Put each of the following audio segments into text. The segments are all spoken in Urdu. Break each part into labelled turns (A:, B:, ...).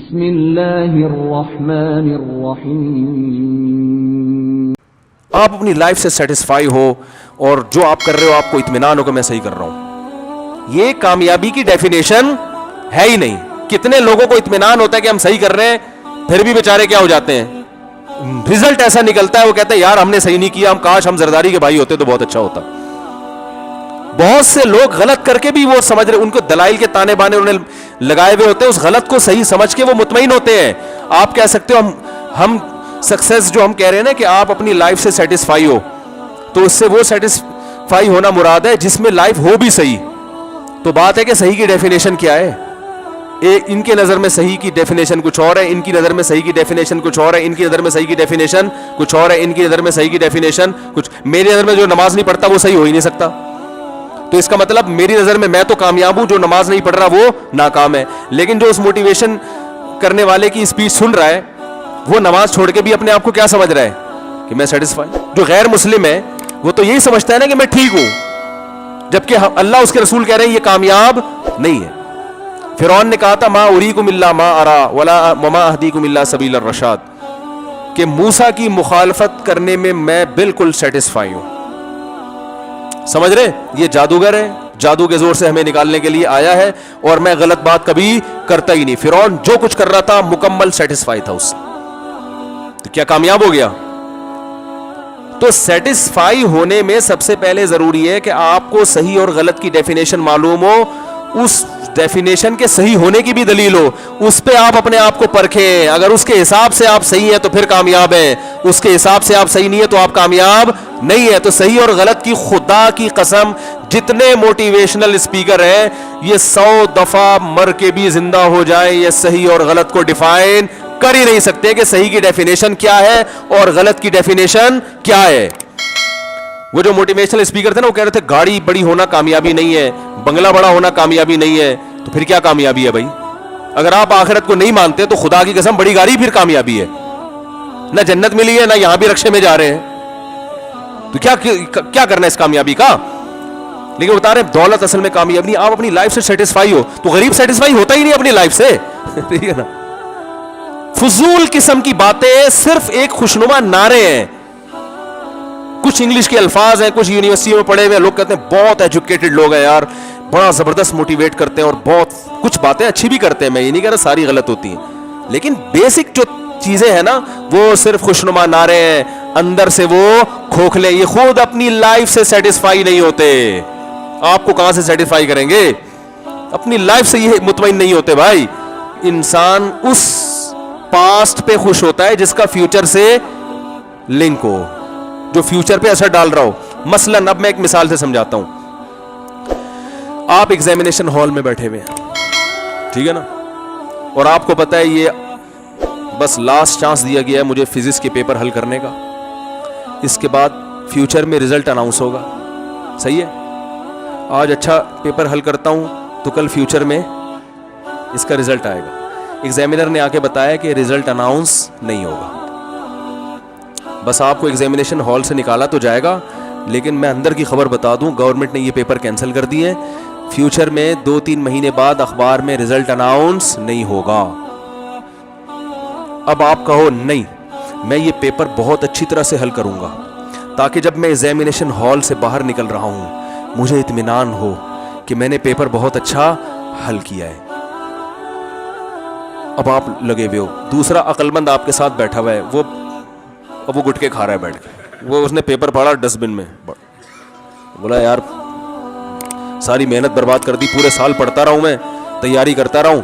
A: بسم اللہ الرحمن الرحیم.
B: آپ اپنی لائف سے سیٹسفائی ہو اور جو آپ کر رہے ہو آپ کو اطمینان ہو کہ میں صحیح کر رہا ہوں. یہ کامیابی کی ڈیفینیشن ہے ہی نہیں. کتنے لوگوں کو اطمینان ہوتا ہے کہ ہم صحیح کر رہے ہیں پھر بھی بیچارے کیا ہو جاتے ہیں, رزلٹ ایسا نکلتا ہے وہ کہتے ہیں یار ہم نے صحیح نہیں کیا, ہم کاش ہم زرداری کے بھائی ہوتے تو بہت اچھا ہوتا. بہت سے لوگ غلط کر کے بھی وہ سمجھ رہے, ان کو دلائل کے تانے بانے انہیں لگائے ہوئے ہوتے ہیں, اس غلط کو صحیح سمجھ کے وہ مطمئن ہوتے ہیں. آپ کہہ سکتے ہو ہم سکسیس جو ہم کہہ رہے ہیں نا کہ آپ اپنی لائف سے سیٹسفائی ہو, تو اس سے وہ سیٹسفائی ہونا مراد ہے جس میں لائف ہو بھی صحیح. تو بات ہے کہ صحیح کی ڈیفینیشن کیا ہے. ان کے نظر میں صحیح کی ڈیفینیشن کچھ اور ہے, ان کی نظر میں صحیح کی ڈیفینیشن کچھ اور ہے, ان کی نظر میں صحیح کی ڈیفینیشن کچھ اور ہے, ان کی نظر میں صحیح کی ڈیفینیشن کچھ. میری نظر میں جو نماز نہیں پڑھتا وہ صحیح ہو ہی نہیں سکتا. تو اس کا مطلب میری نظر میں میں تو کامیاب ہوں, جو نماز نہیں پڑھ رہا وہ ناکام ہے. لیکن جو اس موٹیویشن کرنے والے کی اسپیچ سن رہا ہے وہ نماز چھوڑ کے بھی اپنے آپ کو کیا سمجھ رہا ہے کہ میں سیٹسفائی. جو غیر مسلم ہے وہ تو یہی سمجھتا ہے نا کہ میں ٹھیک ہوں, جبکہ اللہ اس کے رسول کہہ رہے ہیں یہ کامیاب نہیں ہے. فرعون نے کہا تھا ما اریکم الا ما ارا وما اهدیکم الا سبیل الرشاد, کہ موسیٰ کی مخالفت کرنے میں میں بالکل سیٹسفائی ہوں. سمجھ رہے, یہ جادوگر ہے, جادو کے زور سے ہمیں نکالنے کے لیے آیا ہے, اور میں غلط بات کبھی کرتا ہی نہیں. فرعون جو کچھ کر رہا تھا مکمل سیٹسفائی تھا اس سے, تو کیا کامیاب ہو گیا؟ تو سیٹسفائی ہونے میں سب سے پہلے ضروری ہے کہ آپ کو صحیح اور غلط کی ڈیفینیشن معلوم ہو, اس ڈیفینیشن کے صحیح ہونے کی بھی دلیل ہو, اس پہ آپ اپنے آپ کو پرکھیں. اگر اس کے حساب سے آپ صحیح ہیں تو پھر کامیاب ہیں, اس کے حساب سے آپ صحیح نہیں ہے تو آپ کامیاب نہیں ہے. تو صحیح اور غلط کی خدا کی قسم جتنے موٹیویشنل اسپیکر ہیں یہ 100 دفعہ مر کے بھی زندہ ہو جائے, یہ صحیح اور غلط کو ڈیفائن کر ہی نہیں سکتے کہ صحیح کی ڈیفینیشن کیا ہے اور غلط کی ڈیفینیشن کیا ہے. وہ جو موٹیویشنل اسپیکر تھے نا وہ کہہ رہے تھے گاڑی بڑی ہونا کامیابی نہیں ہے, بنگلہ بڑا ہونا کامیابی نہیں ہے. تو پھر کیا کامیابی ہے بھائی؟ اگر آپ آخرت کو نہیں مانتے تو خدا کی قسم بڑی گاڑی پھر کامیابی ہے. نہ جنت ملی ہے نہ یہاں بھی رکشے میں جا رہے ہیں, تو کیا کرنا ہے اس کامیابی کا؟ لیکن بتا رہے ہیں دولت اصل میں کامیابی نہیں, آپ اپنی لائف سے سیٹسفائی ہو. تو غریب سیٹسفائی ہوتا ہی نہیں اپنی لائف سے, ٹھیک ہے نا. فضول قسم کی باتیں صرف ایک خوشنما نعرے ہیں. کچھ انگلش کے الفاظ ہیں, کچھ یونیورسٹی میں پڑھے ہوئے لوگ کہتے ہیں بہت ایجوکیٹڈ لوگ ہیں یار, بڑا زبردست موٹیویٹ کرتے ہیں اور بہت کچھ باتیں اچھی بھی کرتے ہیں. میں یہ نہیں کہہ رہا ساری غلط ہوتی ہیں, لیکن بیسک جو چیزیں ہیں نا وہ صرف خوشنما نعرے ہیں, اندر سے وہ کھوکھلے. یہ خود اپنی لائف سے سیٹسفائی نہیں ہوتے, آپ کو کہاں سے سیٹسفائی کریں گے؟ اپنی لائف سے یہ مطمئن نہیں ہوتے بھائی. انسان اس پاسٹ پہ خوش ہوتا ہے جس کا فیوچر سے لنک ہو, جو فیوچر پہ اثر ڈال رہا ہو. مثلا اب میں ایک مثال سے سمجھاتا ہوں. آپ ایگزامینیشن ہال میں بیٹھے ہوئے ہیں, ٹھیک ہے نا, اور آپ کو پتا ہے یہ بس لاسٹ چانس دیا گیا ہے مجھے فزکس کے پیپر حل کرنے کا, اس کے بعد فیوچر میں رزلٹ اناؤنس ہوگا, صحیح ہے. آج اچھا پیپر حل کرتا ہوں تو کل فیوچر میں اس کا رزلٹ آئے گا. ایگزامینر نے آ کے بتایا کہ رزلٹ اناؤنس نہیں ہوگا, بس آپ کو ایگزامینیشن ہال سے نکالا تو جائے گا, لیکن میں اندر کی خبر بتا دوں گورنمنٹ نے یہ پیپر کینسل کر دیے, فیوچر میں 2-3 مہینے بعد اخبار میں رزلٹ اناؤنس نہیں ہوگا. اب آپ کہو نہیں میں یہ پیپر بہت اچھی طرح سے حل کروں گا تاکہ جب میں ایگزامینیشن ہال سے باہر نکل رہا ہوں مجھے اطمینان ہو کہ میں نے پیپر بہت اچھا حل کیا ہے. اب آپ لگے ہوئے ہو, دوسرا عقل مند آپ کے ساتھ بیٹھا ہوا ہے, وہ گٹکے کھا رہا ہے بیٹھ کے, وہ اس نے پیپر پھاڑا ڈسٹ بن میں, بولا یار ساری محنت برباد کر دی, پورے سال پڑھتا رہا ہوں میں, تیاری کرتا رہا ہوں.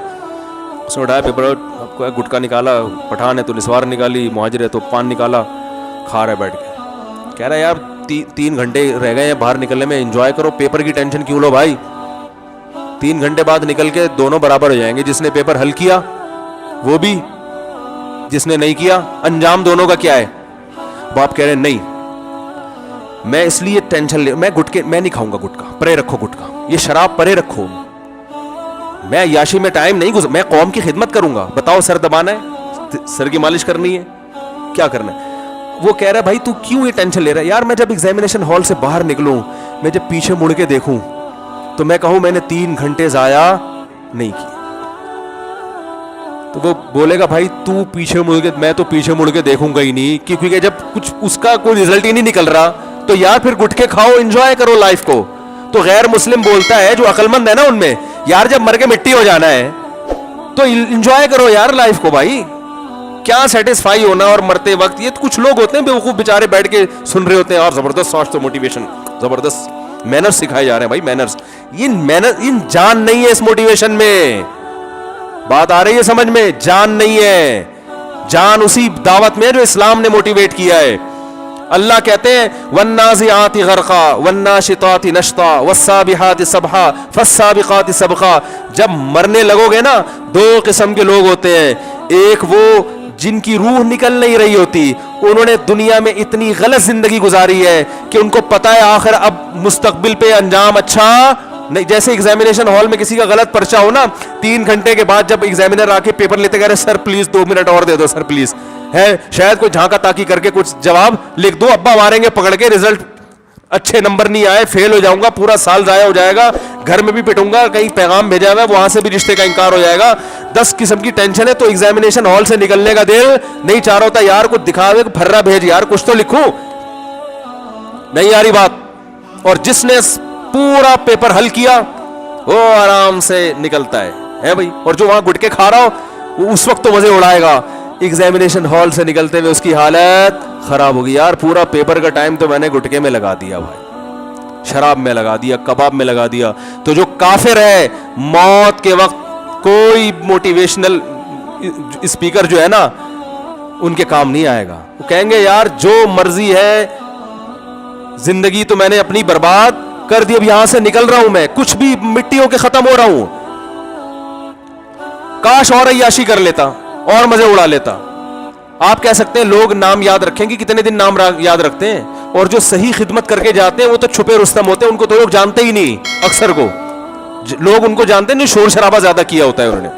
B: اس نے اٹھایا پیپر, آپ کو گٹکا نکالا, پٹھان ہے تو نسوار نکالی, مہاجر ہے تو پان نکالا, کھا رہا ہے بیٹھ کے. کہہ رہا ہے یار 3 گھنٹے رہ گئے ہیں باہر نکلنے میں, انجوائے کرو, پیپر کی ٹینشن کیوں لو بھائی. 3 گھنٹے بعد نکل کے دونوں برابر ہو جائیں گے, جس نے پیپر حل کیا وہ بھی, جس نے نہیں کیا, انجام دونوں کا کیا ہے. آپ کہہ رہے ہیں نہیں میں اس لیے ٹینشن میں نہیں کھاؤں گا گٹکا, پرے رکھو گٹکا, یہ شراب پرے رکھو, میں عیاشی میں ٹائم نہیں میں قوم کی خدمت کروں گا. بتاؤ سر دبانا ہے, سر کی مالش کرنی ہے, کیا کرنا ہے؟ وہ کہہ رہا ہے بھائی تو کیوں یہ ٹینشن لے رہا ہے؟ یار میں جب ایگزامینیشن ہال سے باہر نکلوں, میں جب پیچھے مڑ کے دیکھوں تو میں کہوں میں نے 3 گھنٹے ضائع نہیں کیے. تو وہ بولے گا بھائی تو پیچھے مڑ کے, میں تو پیچھے مڑ کے دیکھوں گا ہی نہیں, کیونکہ جب کچھ اس کا کوئی رزلٹ ہی نہیں نکل رہا تو یار پھر گٹکے کھاؤ, انجوائے کرو لائف کو. تو غیر مسلم بولتا ہے, جو عقل مند ہے نا ان میں, یار جب مر کے مٹی ہو جانا ہے تو انجوائے کرو یار لائف کو بھائی, کیا سیٹسفائی ہونا اور مرتے وقت. یہ کچھ لوگ ہوتے ہیں بیوقوف بیچارے بیٹھ کے سن رہے ہوتے ہیں, اور زبردست سوچ تو موٹیویشن, زبردست مینرز سکھائے جا رہے ہیں بھائی, مینرز. ان جان نہیں ہے اس موٹیویشن میں, بات آ رہی ہے سمجھ میں؟ جان نہیں ہے, جان اسی دعوت میں جو اسلام نے موٹیویٹ کیا ہے. اللہ کہتے ہیں والنازعات غرقا والناشطات نشطا والسابحات سبحا فالسابقات سبقا. جب مرنے لگو گے نا, دو قسم کے لوگ ہوتے ہیں. ایک وہ جن کی روح نکل نہیں رہی ہوتی, انہوں نے دنیا میں اتنی غلط زندگی گزاری ہے کہ ان کو پتا ہے آخر اب مستقبل پہ انجام اچھا نہیں. جیسے ایگزامینیشن ہال میں کسی کا غلط پرچہ ہو نا, 3 گھنٹے کے بعد جب ایگزامینر آ کے پیپر لیتے کہہ رہے سر پلیز 2 منٹ اور دے دو سر پلیز, ہے شاید کوئی جھانکا تاکی کر کے کچھ جواب لکھ دو, ابا ماریں گے پکڑ کے, رزلٹ اچھے نمبر نہیں آئے, فیل ہو جاؤں گا, پورا سال ضائع ہو جائے گا, گھر میں بھی پٹوں گا, کہیں پیغام بھیجا ہوا ہے وہاں سے بھی رشتے کا انکار ہو جائے گا, 10 قسم کی ٹینشن ہے. تو ایگزامینیشن ہال سے نکلنے کا دل نہیں چاہ رہا ہوتا, یار کچھ دکھا دے, پھرا بھیج یار, کچھ تو لکھوں. نہیں آ رہی بات؟ اور جس نے پورا پیپر حل کیا وہ آرام سے نکلتا ہے بھائی, اور جو وہاں گٹکے کھا رہا ہو وہ اس وقت تو مزے اڑائے گا, ایگزامینیشن ہال سے نکلتے ہوئے اس کی حالت خراب ہوگی. یار پورا پیپر کا ٹائم تو میں نے گٹکے میں لگا دیا بھائی, شراب میں لگا دیا, کباب میں لگا دیا. تو جو کافر ہے موت کے وقت کوئی موٹیویشنل اسپیکر جو ہے نا ان کے کام نہیں آئے گا. وہ کہیں گے یار جو مرضی ہے, زندگی تو میں نے اپنی برباد کر دی, اب یہاں سے نکل رہا ہوں میں, کچھ بھی مٹی ہو کے ختم ہو رہا ہوں, کاش اور عیاشی کر لیتا اور مزے اڑا لیتا. آپ کہہ سکتے ہیں لوگ نام یاد رکھیں گے, کتنے دن نام یاد رکھتے ہیں, اور جو صحیح خدمت کر کے جاتے ہیں وہ تو چھپے رستم ہوتے ہیں, ان کو تو لوگ جانتے ہی نہیں. اکثر کو لوگ ان کو جانتے نہیں, شور شرابہ زیادہ کیا ہوتا ہے انہوں نے.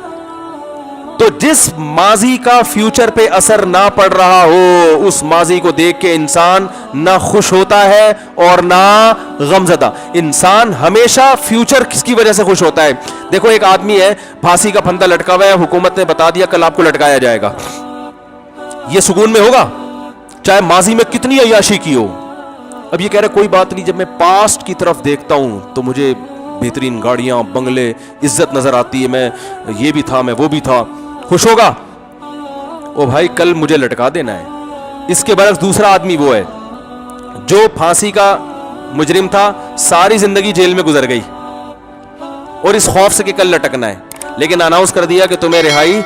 B: تو جس ماضی کا فیوچر پہ اثر نہ پڑ رہا ہو, اس ماضی کو دیکھ کے انسان نہ خوش ہوتا ہے اور نہ غمزدہ. انسان ہمیشہ فیوچر کس کی وجہ سے خوش ہوتا ہے. دیکھو ایک آدمی ہے, پھانسی کا پھندا لٹکا ہوا ہے, حکومت نے بتا دیا کل آپ کو لٹکایا جائے گا, یہ سکون میں ہوگا چاہے ماضی میں کتنی عیاشی کی ہو. اب یہ کہہ رہے کوئی بات نہیں, جب میں پاسٹ کی طرف دیکھتا ہوں تو مجھے بہترین گاڑیاں, بنگلے, عزت نظر آتی ہے, میں یہ بھی تھا, میں وہ بھی تھا. خوش ہوگا؟ او بھائی کل مجھے لٹکا دینا ہے. اس کے برعکس دوسرا آدمی وہ ہے جو پھانسی کا مجرم تھا, ساری زندگی جیل میں گزر گئی اور اس خوف سے کہ کل لٹکنا ہے, لیکن اناؤنس کر دیا کہ تمہیں رہائی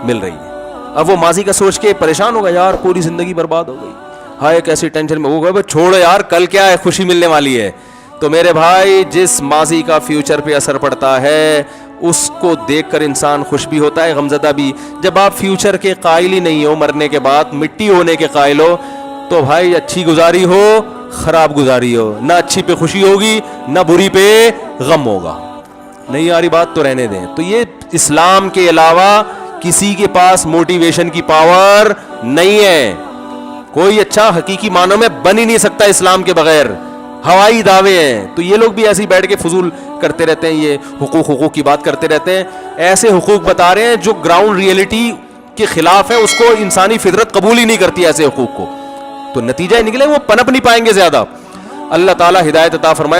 B: مل رہی ہے. اب وہ ماضی کا سوچ کے پریشان ہوگا, یار پوری زندگی برباد ہو گئی, ہائے کیسی ٹینشن میں ہوگا. چھوڑو یار, کل کیا ہے, خوشی ملنے والی ہے. تو میرے بھائی جس ماضی کا فیوچر پہ اثر پڑتا ہے اس کو دیکھ کر انسان خوش بھی ہوتا ہے, غمزدہ بھی. جب آپ فیوچر کے قائل ہی نہیں ہو, مرنے کے بعد مٹی ہونے کے قائل ہو, تو بھائی اچھی گزاری ہو خراب گزاری ہو, نہ اچھی پہ خوشی ہوگی نہ بری پہ غم ہوگا. نہیں آ رہی بات؟ تو رہنے دیں. تو یہ اسلام کے علاوہ کسی کے پاس موٹیویشن کی پاور نہیں ہے. کوئی اچھا حقیقی معنوں میں بن ہی نہیں سکتا اسلام کے بغیر, ہوائی دعوے ہیں. تو یہ لوگ بھی ایسے ہی بیٹھ کے فضول کرتے رہتے ہیں, یہ حقوق کی بات کرتے رہتے ہیں. ایسے حقوق بتا رہے ہیں جو گراؤنڈ ریئلٹی کے خلاف ہے, اس کو انسانی فطرت قبول ہی نہیں کرتی ایسے حقوق کو. تو نتیجہ نکلے وہ پنپ نہیں پائیں گے زیادہ. اللہ تعالی ہدایت عطا فرمائے.